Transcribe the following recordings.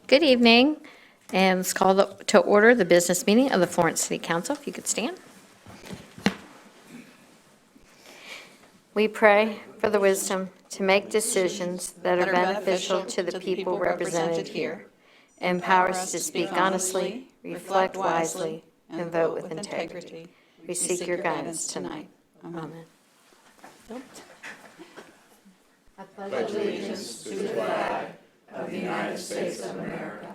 Good evening, and let's call to order the business meeting of the Florence City Council. If you could stand. We pray for the wisdom to make decisions that are beneficial to the people represented here. Empower us to speak honestly, reflect wisely, and vote with integrity. We seek your guidance tonight. Amen. I pledge allegiance to the flag of the United States of America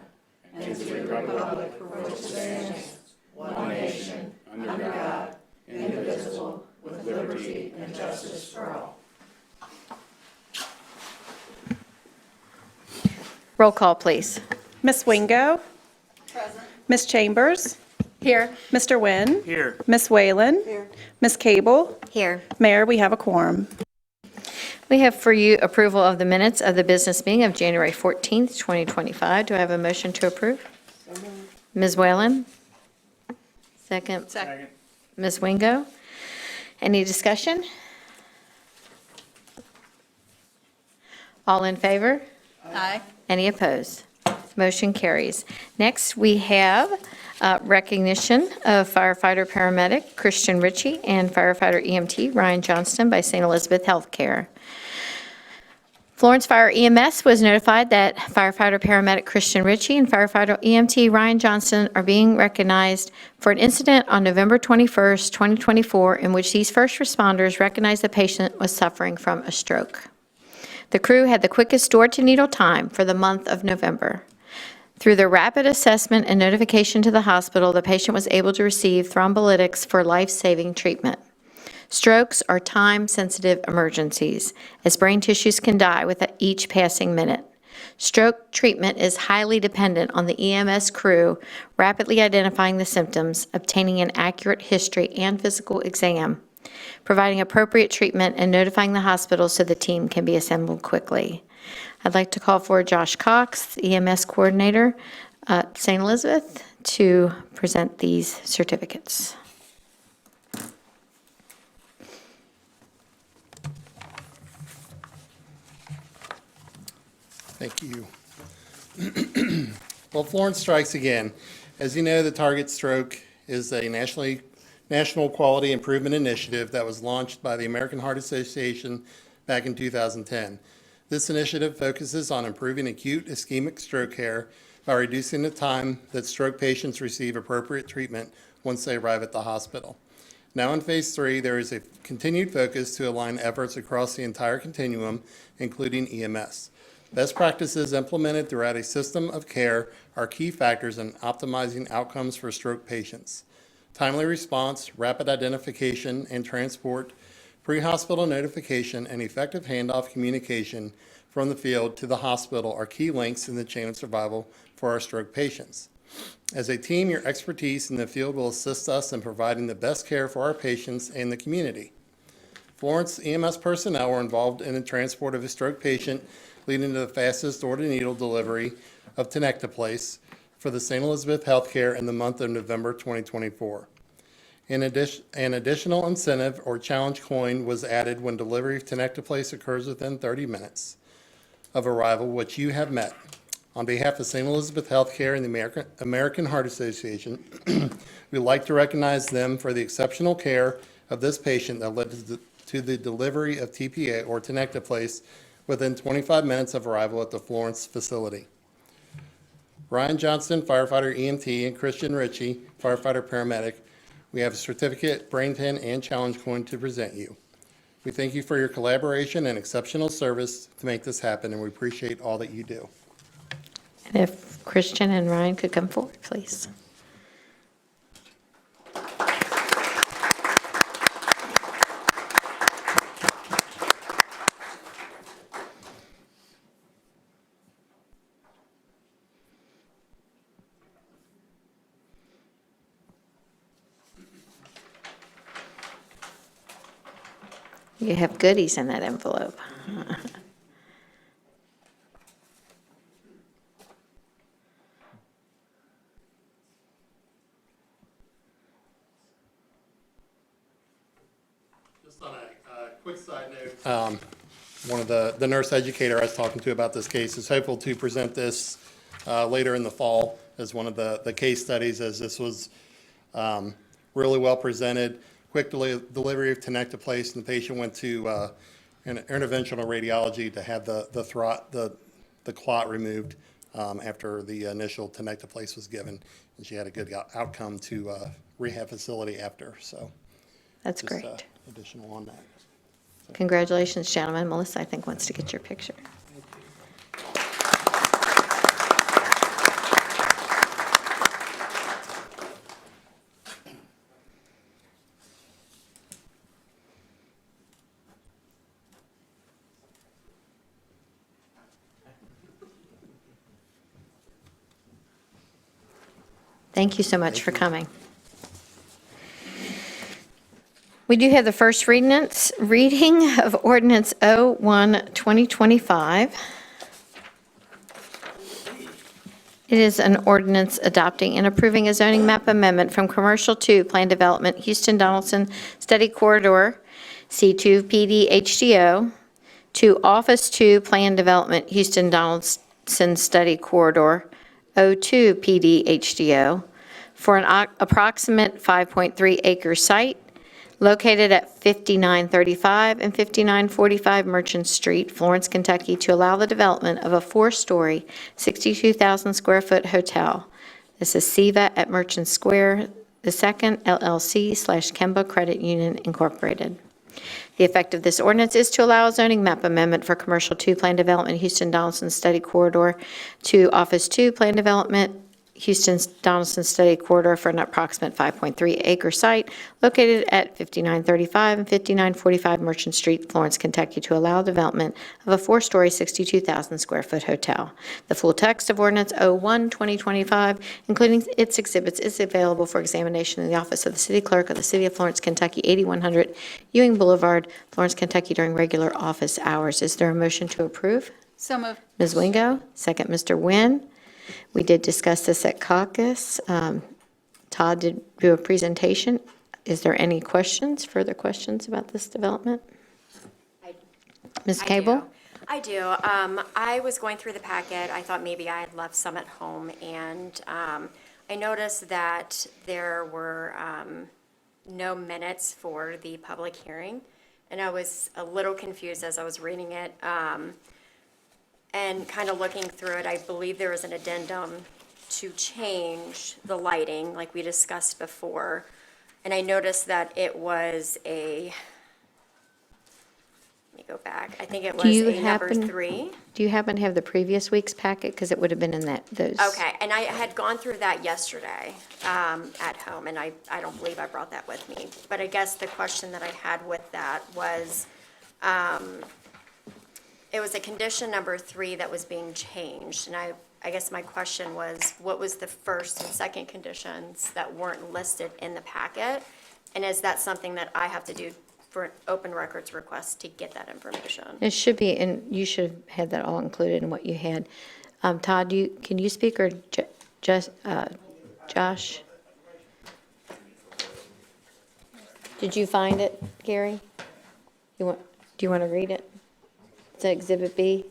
and to the republic for which it stands, one nation, under God, indivisible, with liberty and justice for all. Roll call, please. Ms. Wingo? Present. Ms. Chambers? Here. Mr. Wynn? Here. Ms. Whalen? Here. Ms. Cable? Here. Mayor, we have a quorum. We have for you approval of the minutes of the business meeting of January 14th, 2025. Do I have a motion to approve? Ms. Whalen? Second. Second. Ms. Wingo? Any discussion? All in favor? Aye. Any opposed? Motion carries. Next, we have recognition of firefighter paramedic Christian Ritchie and firefighter EMT Ryan Johnston by St. Elizabeth Healthcare. Florence Fire EMS was notified that firefighter paramedic Christian Ritchie and firefighter EMT Ryan Johnston are being recognized for an incident on November 21st, 2024, in which these first responders recognized the patient was suffering from a stroke. The crew had the quickest door-to-needle time for the month of November. Through the rapid assessment and notification to the hospital, the patient was able to receive thrombolytics for life-saving treatment. Strokes are time-sensitive emergencies, as brain tissues can die with each passing minute. Stroke treatment is highly dependent on the EMS crew rapidly identifying the symptoms, obtaining an accurate history and physical exam, providing appropriate treatment, and notifying the hospital so the team can be assembled quickly. I'd like to call for Josh Cox, EMS coordinator at St. Elizabeth, to present these certificates. Thank you. Well, Florence strikes again. As you know, the Target Stroke is a national quality improvement initiative that was launched by the American Heart Association back in 2010. This initiative focuses on improving acute ischemic stroke care by reducing the time that stroke patients receive appropriate treatment once they arrive at the hospital. Now in Phase 3, there is a continued focus to align efforts across the entire continuum, including EMS. Best practices implemented throughout a system of care are key factors in optimizing outcomes for stroke patients. Timely response, rapid identification and transport, pre-hospital notification, and effective handoff communication from the field to the hospital are key links in the chain of survival for our stroke patients. As a team, your expertise in the field will assist us in providing the best care for our patients and the community. Florence EMS personnel were involved in the transport of a stroke patient, leading to the fastest door-to-needle delivery of tenecteplase for the St. Elizabeth Healthcare in the month of November 2024. In addition, an additional incentive or challenge coin was added when delivery of tenecteplase occurs within 30 minutes of arrival, which you have met. On behalf of St. Elizabeth Healthcare and the American Heart Association, we'd like to recognize them for the exceptional care of this patient that led to the delivery of TPA or tenecteplase within 25 minutes of arrival at the Florence facility. Ryan Johnston, firefighter EMT, and Christian Ritchie, firefighter paramedic, we have a certificate, brain pin, and challenge coin to present you. We thank you for your collaboration and exceptional service to make this happen, and we appreciate all that you do. And if Christian and Ryan could come forward, please. You have goodies in that envelope. Just on a quick side note, one of the nurse educator I was talking to about this case is hopeful to present this later in the fall as one of the case studies, as this was really well presented. Quick delivery of tenecteplase, and the patient went to an interventional radiology to have the clot removed after the initial tenecteplase was given, and she had a good outcome to rehab facility after. So That's just great. additional on that. Congratulations, gentlemen. Melissa, I think, wants to get your picture. Thank you so much for coming. We do have the first reading of ordinance 01-2025. It is an ordinance adopting and approving a zoning map amendment from Commercial 2 Plan Development Houston-Donaldson Study Corridor, C2 PD HDO, to Office 2 Plan Development Houston-Donaldson Study Corridor, O2 PD HDO, for an approximate 5.3 acre site located at 5935 and 5945 Merchant Street, Florence, Kentucky, to allow the development of a 4-story, 62,000 square foot hotel. This is Siva at Merchant Square, the second LLC/Kemba Credit Union Incorporated. The effect of this ordinance is to allow a zoning map amendment for Commercial 2 Plan Development Houston-Donaldson Study Corridor to Office 2 Plan Development Houston-Donaldson Study Corridor for an approximate 5.3 acre site located at 5935 and 5945 Merchant Street, Florence, Kentucky, to allow development of a 4-story, 62,000 square foot hotel. The full text of ordinance 01-2025, including its exhibits, is available for examination in the office of the City Clerk of the City of Florence, Kentucky, 8100 Ewing Boulevard, Florence, Kentucky, during regular office hours. Is there a motion to approve? So moved. Ms. Wingo, second Mr. Nguyen. We did discuss this at caucus. Todd did do a presentation. Is there any further questions about this development? Ms. Cable? I do. I was going through the packet. I thought maybe I had left some at home, and I noticed that there were no minutes for the public hearing, and I was a little confused as I was reading it. And kind of looking through it, I believe there was an addendum to change the lighting, like we discussed before. And I noticed that it was let me go back. I think it was a number 3. Do you happen to have the previous week's packet? Because it would have been in those. Okay, and I had gone through that yesterday at home, and I don't believe I brought that with me. But I guess the question that I had with that was, it was a condition number 3 that was being changed, and I guess my question was, what was the first and second conditions that weren't listed in the packet? And is that something that I have to do for an open records request to get that information? It should be, and you should have had that all included in what you had. Todd, can you speak, or just Josh? Did you find it, Gary? Do you want to read it? It's Exhibit B.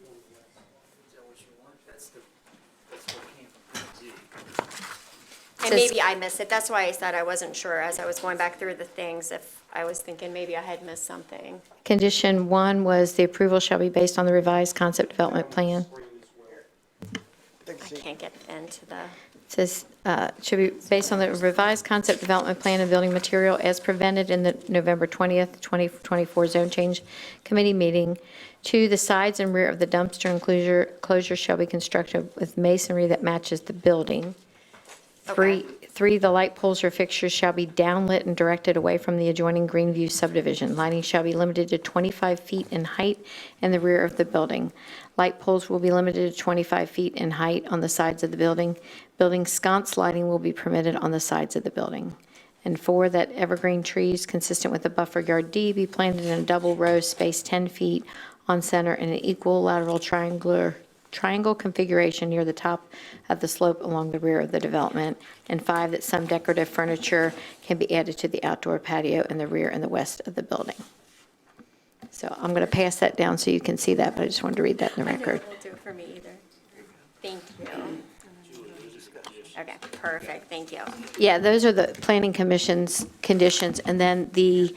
And maybe I missed it. That's why I said I wasn't sure as I was going back through the things, if I was thinking maybe I had missed something. Condition 1 was the approval shall be based on the revised concept development plan. I can't get into the, It says, should be based on the revised concept development plan and building material as presented in the November 20th, 2024 Zone Change Committee meeting. 2, the sides and rear of the dumpster enclosure shall be constructed with masonry that matches the building. Okay. 3, the light poles or fixtures shall be downlit and directed away from the adjoining Greenview subdivision. Lighting shall be limited to 25 feet in height in the rear of the building. Light poles will be limited to 25 feet in height on the sides of the building. Building sconce lighting will be permitted on the sides of the building. And 4, that evergreen trees consistent with the buffer yard D be planted in a double row spaced 10 feet on center in an equal lateral triangle configuration near the top of the slope along the rear of the development. And 5, that some decorative furniture can be added to the outdoor patio in the rear and the west of the building. So I'm going to pass that down so you can see that, but I just wanted to read that in the record. won't do it for me either. Thank you. Okay, perfect, thank you. Yeah, those are the planning commission's conditions, and then the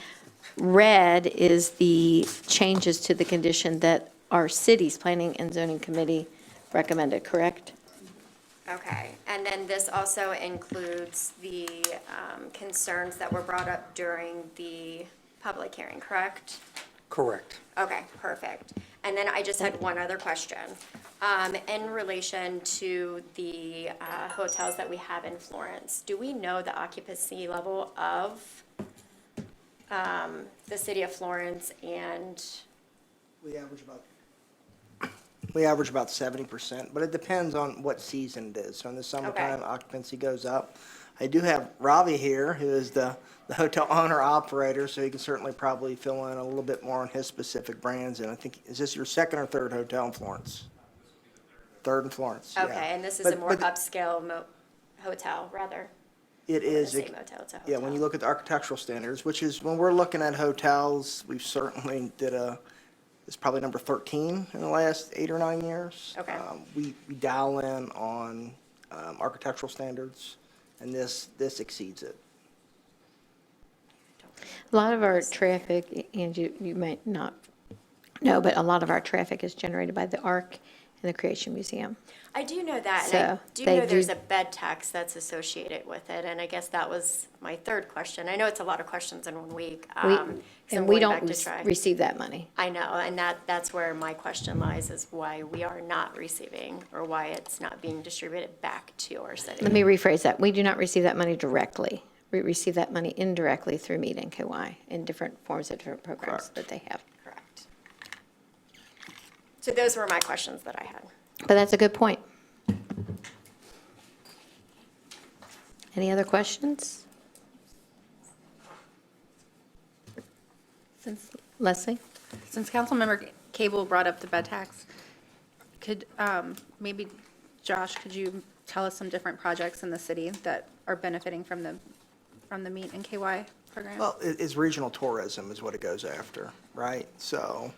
red is the changes to the condition that our city's planning and zoning committee recommended, correct? Okay, and then this also includes the concerns that were brought up during the public hearing, correct? Correct. Okay, perfect. And then I just had one other question. In relation to the hotels that we have in Florence, do we know the occupancy level of the city of Florence and, We average about 70%, but it depends on what season it is. So in the summertime, occupancy goes up. I do have Ravi here, who is the hotel owner operator, so he can certainly probably fill in a little bit more on his specific brands. And I think, is this your second or third hotel in Florence? Third in Florence, yeah. okay, and this is a But- more but upscale hotel, rather? It is. The same hotel, it's a Yeah, when hotel. you look at the architectural standards, which is, when we're looking at hotels, we've certainly it's probably number 13 in the last 8 or 9 years. Okay. We dial in on architectural standards, and this exceeds it. A lot of our traffic, and you might not know, but a lot of our traffic is generated by the Ark and the Creation Museum. I do know that, and I So, do they know there's do- a bed tax that's associated with it, and I guess that was my third question. I know it's a lot of questions in 1 week. We- 'Cause I'm And we going don't back to try. receive that money. I know, and that's where my question lies, is why we are not receiving, or why it's not being distributed back to our Let city. me rephrase that. We do not receive that money directly. We receive that money indirectly through Meet NKY in different forms of different programs Correct. that they have. Correct. So those were my questions that I had. But that's a good point. Any other questions? Leslie? Since Councilmember Cable brought up the bed tax, could, maybe, Josh, could you tell us some different projects in the city that are benefiting from the Meet and KY program? Well, it's regional tourism is what it goes after, right? So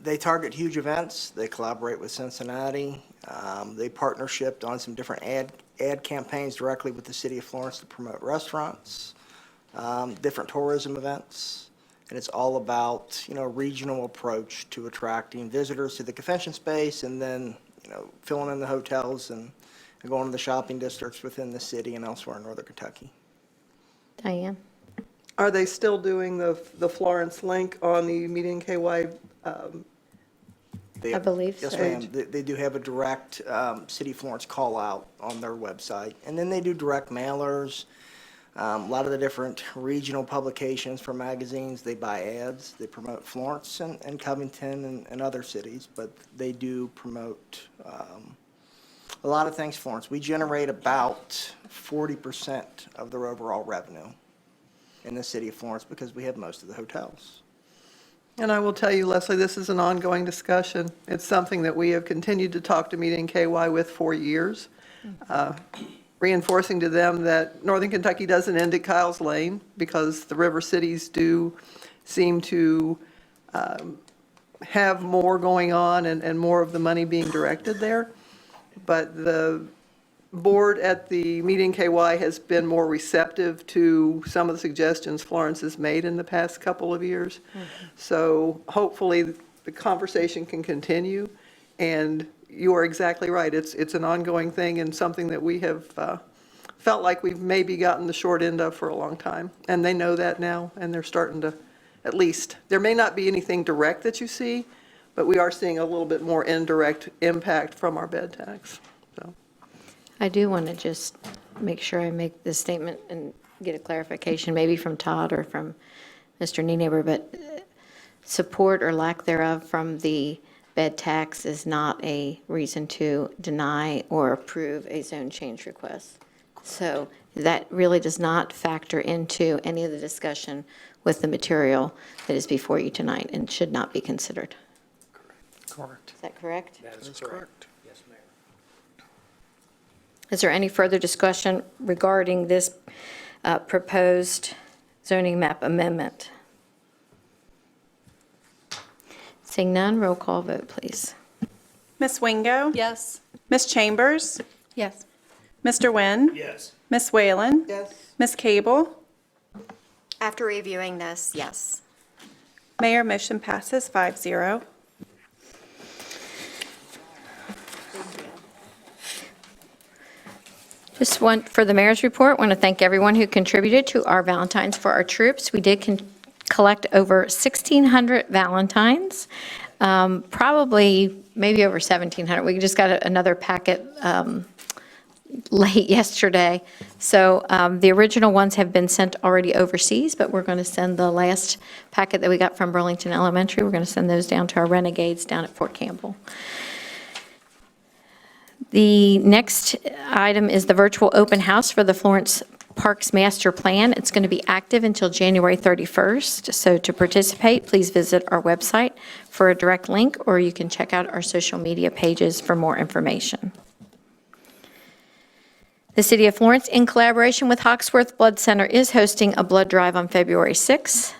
they target huge events. They collaborate with Cincinnati. They partnershiped on some different ad campaigns directly with the city of Florence to promote restaurants, different tourism events. And it's all about, regional approach to attracting visitors to the convention space, and then, filling in the hotels and going to the shopping districts within the city and elsewhere in northern Kentucky. Diane? Are they still doing the Florence link on the Meeting KY? They- I believe Yes, so. ma'am. They do have a direct City of Florence call-out on their website. And then they do direct mailers. A lot of the different regional publications for magazines, they buy ads. They promote Florence and Covington and other cities, but they do promote a lot of things Florence. We generate about 40% of their overall revenue in the city of Florence because we have most of the hotels. And I will tell you, Leslie, this is an ongoing discussion. It's something that we have continued to talk to Meeting KY with for years, reinforcing to them that Northern Kentucky doesn't end at Kyle's Lane, because the river cities do seem to have more going on and more of the money being directed there. But the board at the Meeting KY has been more receptive to some of the suggestions Florence has made in the past couple of years. So hopefully, the conversation can continue, and you are exactly right. It's an ongoing thing and something that we have felt like we've maybe gotten the short end of for a long time. And they know that now, and they're starting to, at least, there may not be anything direct that you see, but we are seeing a little bit more indirect impact from our bed tax, so. I do want to just make sure I make this statement and get a clarification, maybe from Todd or from Mr. Nienaber, but support or lack thereof from the bed tax is not a reason to deny or approve a zone change request. So that really does not factor into any of the discussion with the material that is before you tonight and should not be considered. Correct. Is that correct? That is correct. Yes, ma'am. Is there any further discussion regarding this proposed zoning map amendment? Seeing none, roll call vote, please. Ms. Wingo? Yes. Ms. Chambers? Yes. Mr. Nguyen? Yes. Ms. Whalen? Yes. Ms. Cable? After reviewing this, yes. Mayor, motion passes 5-0. Just want, for the mayor's report, want to thank everyone who contributed to our Valentines for our troops. We did collect over 1,600 Valentines, probably maybe over 1,700. We just got another packet late yesterday. So the original ones have been sent already overseas, but we're going to send the last packet that we got from Burlington Elementary. We're going to send those down to our Renegades down at Fort Campbell. The next item is the virtual open house for the Florence Parks Master Plan. It's going to be active until January 31st. So to participate, please visit our website for a direct link, or you can check out our social media pages for more information. The City of Florence, in collaboration with Hawksworth Blood Center, is hosting a blood drive on February 6th.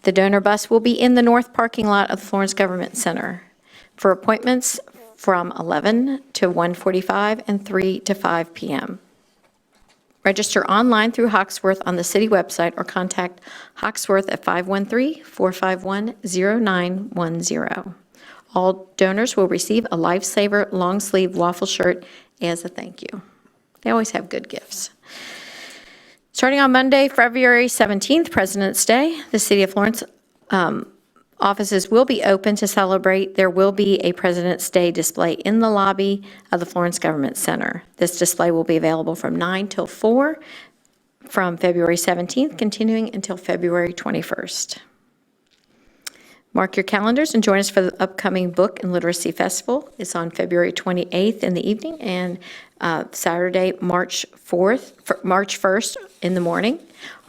The donor bus will be in the north parking lot of the Florence Government Center. For appointments, from 11 to 1:45 and 3 to 5 p.m. Register online through Hawksworth on the city website or contact Hawksworth at 513-451-0910. All donors will receive a Lifesaver long sleeve waffle shirt as a thank you. They always have good gifts. Starting on Monday, February 17th, President's Day, the City of Florence offices will be open to celebrate. There will be a President's Day display in the lobby of the Florence Government Center. This display will be available from 9 till 4 from February 17th, continuing until February 21st. Mark your calendars and join us for the upcoming Book and Literacy Festival. It's on February 28th in the evening and Saturday, March 1st in the morning.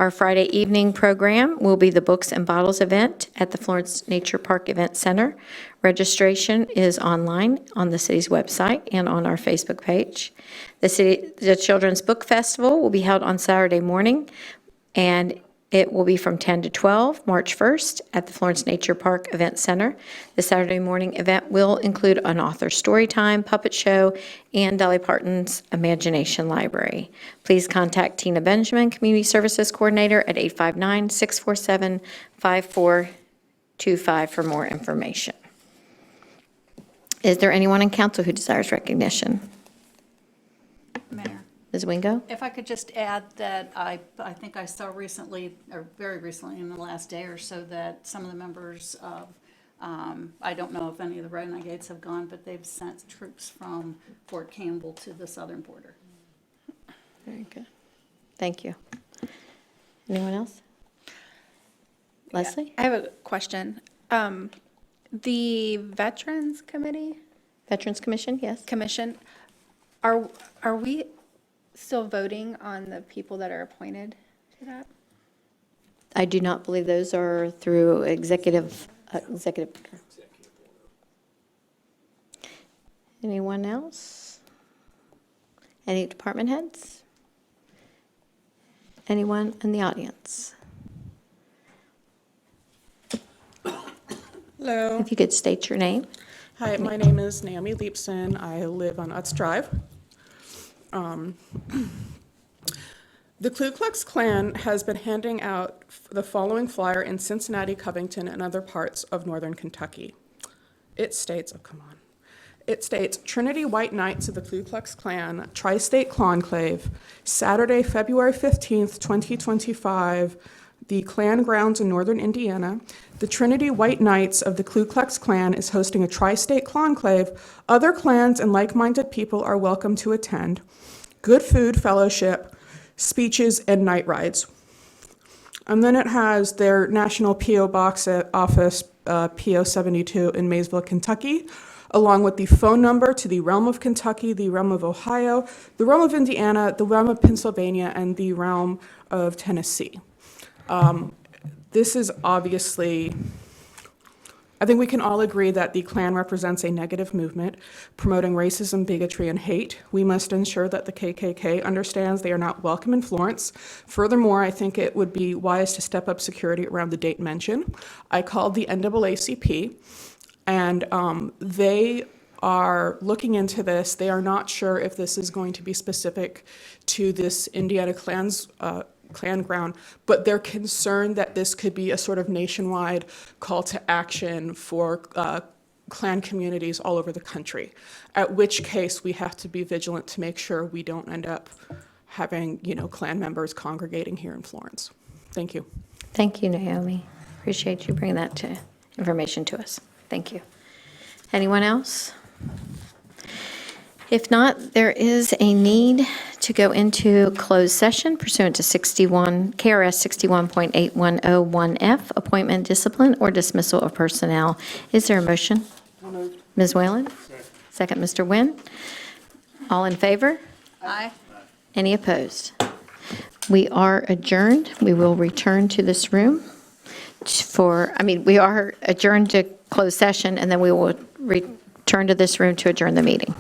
Our Friday evening program will be the Books and Bottles event at the Florence Nature Park Event Center. Registration is online on the city's website and on our Facebook page. The Children's Book Festival will be held on Saturday morning, and it will be from 10 to 12, March 1st, at the Florence Nature Park Event Center. The Saturday morning event will include an author story time, puppet show, and Dolly Parton's Imagination Library. Please contact Tina Benjamin, Community Services Coordinator, at 859-647-5425 for more information. Is there anyone in council who desires recognition? Mayor, Ms. Wingo? if I could just add that I think I saw recently, or very recently in the last day or so, that some of the members of, I don't know if any of the Renegades have gone, but they've sent troops from Fort Campbell to the southern border. Very good. Thank you. Anyone else? Leslie? I have a question. The Veterans Veterans Commission, yes? Commission, are we still voting on the people that are appointed to that? I do not believe those are through executive. Anyone else? Any department heads? Anyone in the audience? Hello. If you could state your name. Hi, my name is Naomi Leapson. I live on Utz Drive. The Ku Klux Klan has been handing out the following flyer in Cincinnati, Covington, and other parts of northern Kentucky. It states, Trinity White Knights of the Ku Klux Klan, Tri-State Conclave, Saturday, February 15th, 2025, the Klan grounds in northern Indiana. The Trinity White Knights of the Ku Klux Klan is hosting a tri-state conclave. Other clans and like-minded people are welcome to attend. Good food, fellowship, speeches, and night rides. And then it has their national P.O. Box office, P.O. 72 in Maysville, Kentucky, along with the phone number to the realm of Kentucky, the realm of Ohio, the realm of Indiana, the realm of Pennsylvania, and the realm of Tennessee. This is obviously, I think we can all agree that the Klan represents a negative movement promoting racism, bigotry, and hate. We must ensure that the KKK understands they are not welcome in Florence. Furthermore, I think it would be wise to step up security around the date mentioned. I called the NAACP, and they are looking into this. They are not sure if this is going to be specific to this Indiana clan ground, but they're concerned that this could be a sort of nationwide call to action for Klan communities all over the country, at which case we have to be vigilant to make sure we don't end up having, Klan members congregating here in Florence. Thank you. Thank you, Naomi. Appreciate you bringing that information to us. Thank you. Anyone else? If not, there is a need to go into closed session pursuant to KRS 61.8101F, appointment, discipline, or dismissal of personnel. Is there a motion? Ms. Whalen? Second, Mr. Nguyen. All in favor? Aye. Any opposed? We are adjourned. We will return to this room we are adjourned to closed session, and then we will return to this room to adjourn the meeting.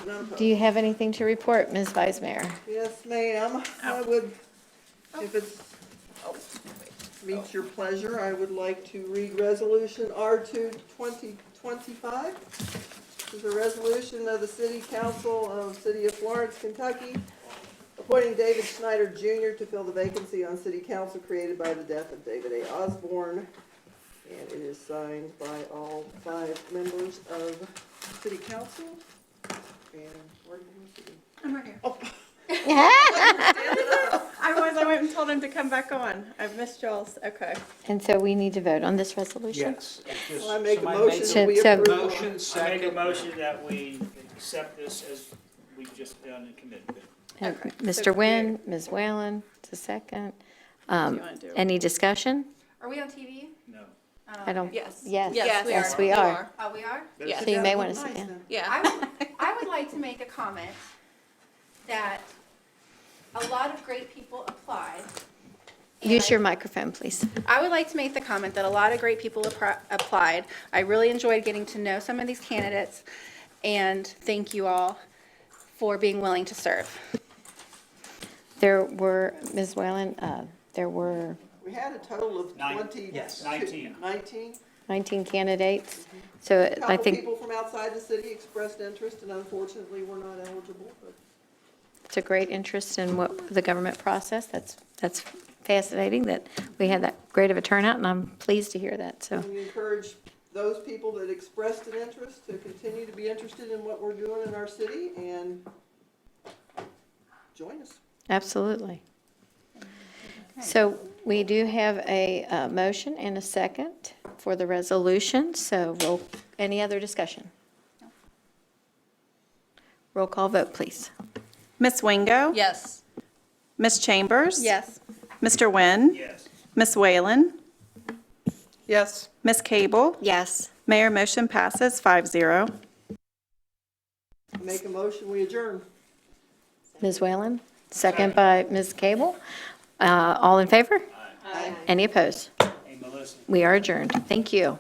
none opposed. Do you have anything to report, Ms. Vice Mayor? Yes, ma'am. I would, if it's meets your pleasure, I would like to read Resolution R2 2025. This is a resolution of the City Council of City of Florence, Kentucky, appointing David Schneider Jr. to fill the vacancy on City Council created by the death of David A. Osborne. And it is signed by all 5 members of City Council. And where do you want to be? I'm right here. Oh. I went and told him to come back on. I've missed y'all's, okay. And so we need to vote on this resolution? Yes. It's just- Well, I make a somebody motion made that we So- approve. Motion, I make a second. motion that we accept this as we've just done and committed. Okay. Mr. Nguyen, Ms. Whalen, to second. wanna do? Any discussion? Are we on TV? No. I don't. Yes. Yes, Yes, yes, we are. Oh, we are? Yes. So you may want to Nice sit down. then. Yeah. I would like to make a comment that a lot of great people applied. and Use I- your microphone, please. I would like to make the comment that a lot of great people applied. I really enjoyed getting to know some of these candidates, and thank you all for being willing to serve. There were, Ms. Whalen, there were We had a total of Nine. 20. Yes. 19. 19. 19 candidates. So I Couple think people from outside the city expressed interest, and unfortunately, were not eligible, but it's a great interest in what the government process. That's fascinating that we had that great of a turnout, and I'm pleased to hear that, so. we encourage those people that expressed an interest to continue to be interested in what we're doing in our city and join us. Absolutely. So we do have a motion and a second for the resolution, so any other discussion? Roll call vote, please. Miss Wingo? Yes. Miss Chambers? Yes. Mr. Nguyen? Yes. Miss Whalen? Yes. Miss Cable? Yes. Mayor, motion passes 5-0. Make a motion, we adjourn. Ms. Whalen, second by Ms. Cable. All in favor? Aye. Any opposed? Hey, Melissa. We are adjourned. Thank you.